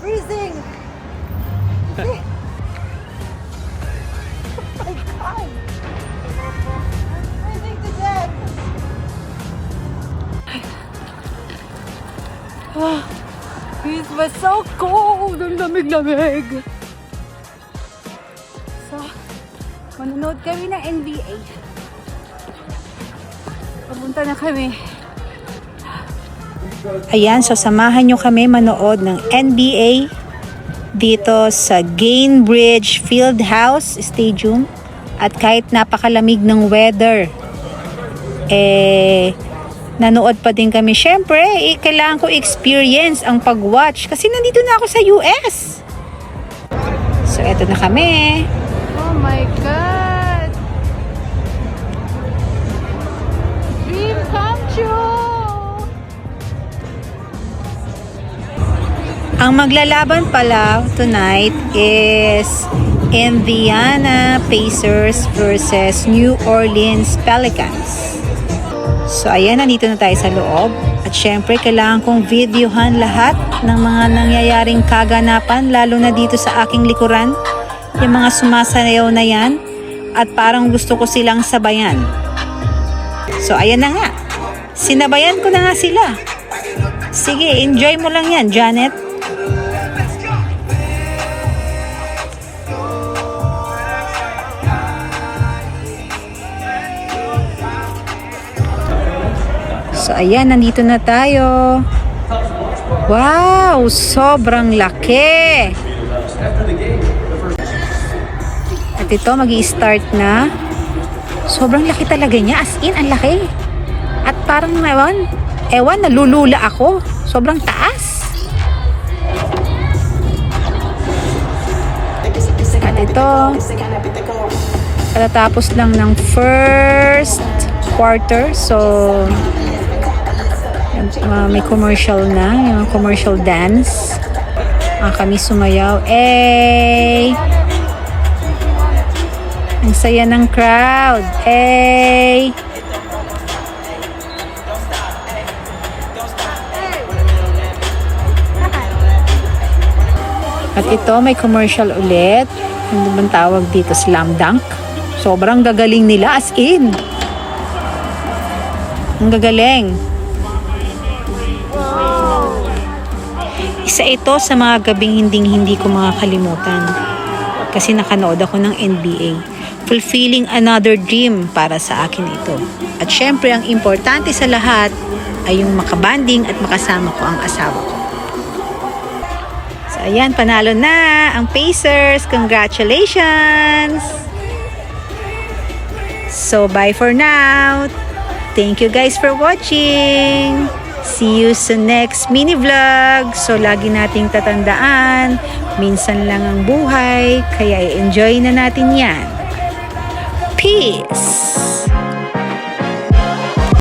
freezing. See? Oh my God. I'm freezing to death. It was so cold. Ang lamig-lamig. So, manonood kami ng NBA. Pupunta na kami. Ayan, so samahan nyo kami manood ng NBA dito sa Gainbridge Fieldhouse Stadium. At kahit napakalamig ng weather, nanood pa din kami. Syempre, kailangan ko experience ang pag-watch kasi nandito na ako sa US. So, eto na kami. Oh my God! Dream come true! Ang maglalaban pala tonight is Indiana Pacers versus New Orleans Pelicans. So, ayan, nandito na tayo sa loob. At syempre, kailangan kong videohan lahat ng mga nangyayaring kaganapan, lalo na dito sa aking likuran. Yung mga sumasayaw na yan. At parang gusto ko silang sabayan. So, ayan na nga. Sinabayan ko na nga sila. Sige, enjoy mo lang yan, Janet. So, ayan, nandito na tayo. Wow, sobrang laki. At ito, magi-start na. Sobrang laki talaga niya. As in, ang laki. At parang, ewan, nalulula ako. Sobrang taas. At ito, katatapos lang ng first quarter. So, may commercial na, yung commercial dance. Kami sumayaw. Ang saya ng crowd. At ito, may commercial ulit. Ano bang tawag dito? Slam dunk. Sobrang gagaling nila, as in. Ang gagaling. Isa ito sa mga gabing hindi ko makakalimutan. Kasi nakanood ako ng NBA. Fulfilling another dream para sa akin ito. At syempre, ang importante sa lahat ay yung makabanding at makasama ko ang asawa ko. So, ayan, panalo na ang Pacers. Congratulations! So, bye for now. Thank you guys for watching. See you sa next mini vlog. So, lagi nating tatandaan, minsan lang ang buhay, kaya i-enjoy na natin yan. Peace!